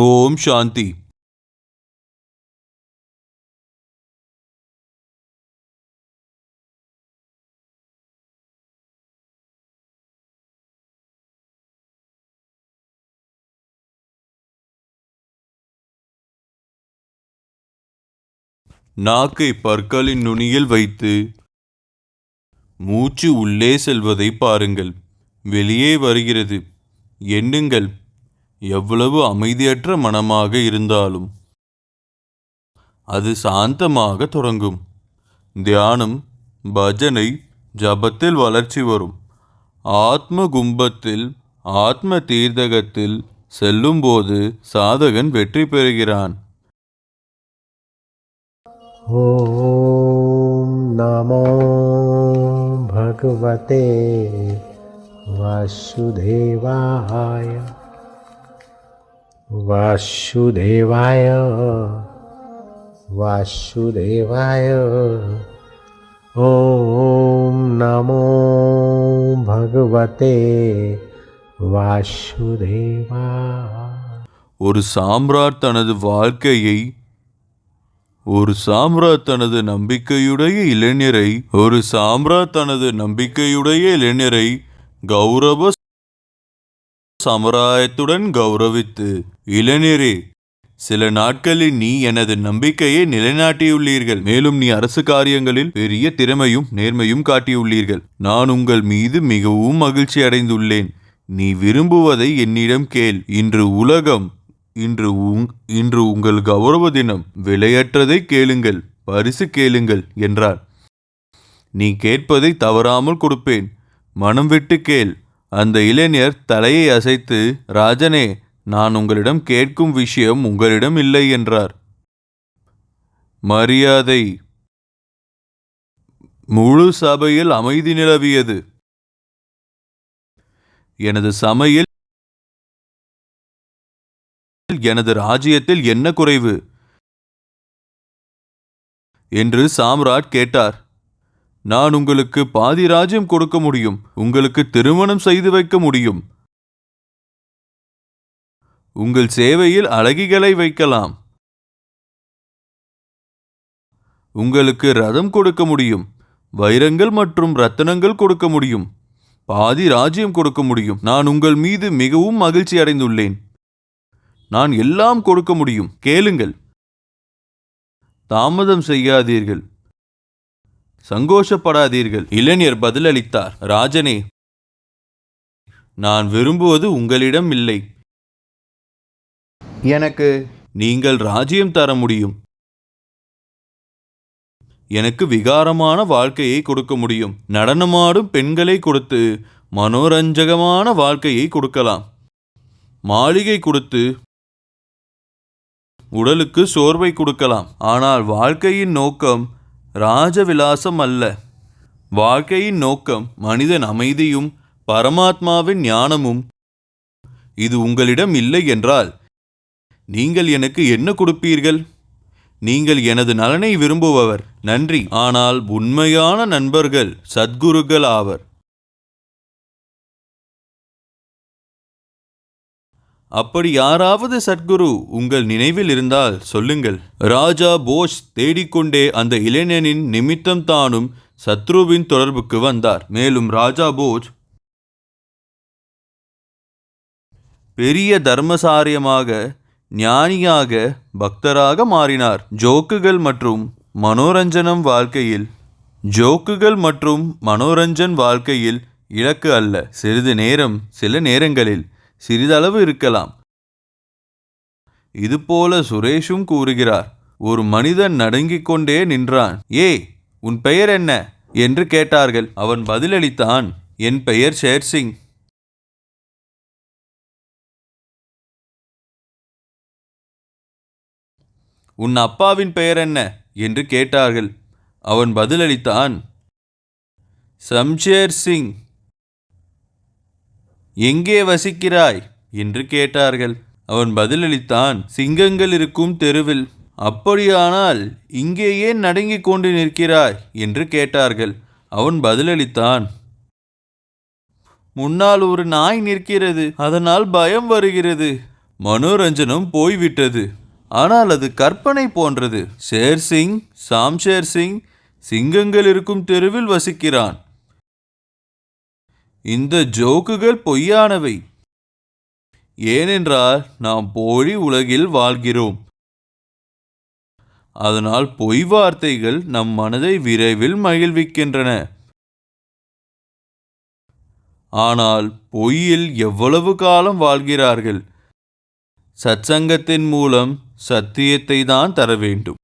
ஓம் சாந்தி. நாக்கை பற்களின் நுனியில் வைத்து மூச்சு உள்ளே செல்வதை பாருங்கள். வெளியே வருகிறது. எண்ணுங்கள். எவ்வளவு அமைதியற்ற மனமாக இருந்தாலும் அது சாந்தமாக தொடங்கும். தியானம், பஜனை, ஜபத்தில் வளர்ச்சி வரும். ஆத்ம கும்பத்தில், ஆத்ம தீர்த்தகத்தில் செல்லும்போது சாதகன் வெற்றி பெறுகிறான். ஓம் நமோ பகவதே வாசுதேவாய வாசுதேவாய வாசுதேவாய. ஓம் நமோ பகவதே வாசுதேவாய. ஒரு சாம்ராட் தனது வாழ்க்கையை, ஒரு சாம்ராட் தனது நம்பிக்கையுடைய இளைஞரை கௌரவ சமராயத்துடன் கௌரவித்து, இளைஞரே, சில நாட்களில் நீ எனது நம்பிக்கையை நிலைநாட்டியுள்ளீர்கள். மேலும் நீ அரசு காரியங்களில் பெரிய திறமையும் நேர்மையும் காட்டியுள்ளீர்கள். நான் உங்கள் மீது மிகவும் மகிழ்ச்சி அடைந்துள்ளேன். நீ விரும்புவதை என்னிடம் கேள். இன்று உங்கள் கௌரவ தினம். விலையற்றதை கேளுங்கள், பரிசு கேளுங்கள் என்றார். நீ கேட்பதை தவறாமல் கொடுப்பேன். மனம் விட்டு கேள். அந்த இளைஞர் தலையை அசைத்து, ராஜனே, நான் உங்களிடம் கேட்கும் விஷயம் உங்களிடம் இல்லை என்றார். மரியாதை. முழு சபையில் அமைதி நிலவியது. எனது சமையல், எனது ராஜ்யத்தில் என்ன குறைவு என்று சாம்ராட் கேட்டார். நான் உங்களுக்கு பாதி ராஜ்யம் கொடுக்க முடியும். உங்களுக்கு திருமணம் செய்து வைக்க முடியும். உங்கள் சேவையில் அழகிகளை வைக்கலாம். உங்களுக்கு ரதம் கொடுக்க முடியும். வைரங்கள் மற்றும் ரத்தினங்கள் கொடுக்க முடியும். பாதி ராஜ்யம் கொடுக்க முடியும். நான் உங்கள் மீது மிகவும் மகிழ்ச்சி அடைந்துள்ளேன். நான் எல்லாம் கொடுக்க முடியும். கேளுங்கள். தாமதம் செய்யாதீர்கள். சங்கோஷப்படாதீர்கள். இளைஞர் பதிலளித்தார். ராஜனே, நான் விரும்புவது உங்களிடம் இல்லை. எனக்கு நீங்கள் ராஜ்யம் தர முடியும். எனக்கு விகாரமான வாழ்க்கையை கொடுக்க முடியும். நடனமாடும் பெண்களை கொடுத்து மனோரஞ்சகமான வாழ்க்கையை கொடுக்கலாம். மாளிகை கொடுத்து உடலுக்கு சோர்வை கொடுக்கலாம். ஆனால் வாழ்க்கையின் நோக்கம் ராஜவிலாசம் அல்ல. வாழ்க்கையின் நோக்கம் மனிதன் அமைதியும் பரமாத்மாவின் ஞானமும். இது உங்களிடம் இல்லை என்றால் நீங்கள் எனக்கு என்ன கொடுப்பீர்கள்? நீங்கள் எனது நலனை விரும்புபவர், நன்றி. ஆனால் உண்மையான நண்பர்கள் சத்குருக்கள் ஆவர். அப்படி யாராவது சத்குரு உங்கள் நினைவில் இருந்தால் சொல்லுங்கள். ராஜா போஸ் தேடிக்கொண்டே அந்த இளைஞனின் நிமித்தம் தானும் சத்ருவின் தொடர்புக்கு வந்தார். மேலும் ராஜா போஸ் பெரிய தர்மசாரியமாக, ஞானியாக, பக்தராக மாறினார். ஜோக்குகள் மற்றும் மனோரஞ்சன் வாழ்க்கையில் இலக்கு அல்ல. சிறிது நேரம், சில நேரங்களில் சிறிதளவு இருக்கலாம். இதுபோல சுரேஷும் கூறுகிறார். ஒரு மனிதன் நடுங்கிக் கொண்டே நின்றான். உன் பெயர் என்ன என்று கேட்டார்கள். அவன் பதிலளித்தான், என் பெயர் ஷேர்சிங். உன் அப்பாவின் பெயர் என்ன என்று கேட்டார்கள். அவன் பதிலளித்தான், சம்ஷேர் சிங். எங்கே வசிக்கிறாய் என்று கேட்டார்கள். அவன் பதிலளித்தான், சிங்கங்கள் இருக்கும் தெருவில். அப்படியானால் இங்கே ஏன் நடுங்கிக் கொண்டு நிற்கிறாய் என்று கேட்டார்கள். அவன் பதிலளித்தான், முன்னால் ஒரு நாய் நிற்கிறது, அதனால் பயம் வருகிறது. மனோரஞ்சனம் போய்விட்டது. ஆனால் அது கற்பனை போன்றது. ஷேர்சிங் ஷாம்ஷேர் சிங் சிங்கங்கள் இருக்கும் தெருவில் வசிக்கிறான். இந்த ஜோக்குகள் பொய்யானவை. ஏனென்றால் நாம் போலி உலகில் வாழ்கிறோம். அதனால் பொய் வார்த்தைகள் நம் மனதை விரைவில் மகிழ்விக்கின்றன. ஆனால் பொய்யில் எவ்வளவு காலம் வாழ்கிறார்கள்? சத்சங்கத்தின் மூலம் சத்தியத்தை தான் தர வேண்டும்.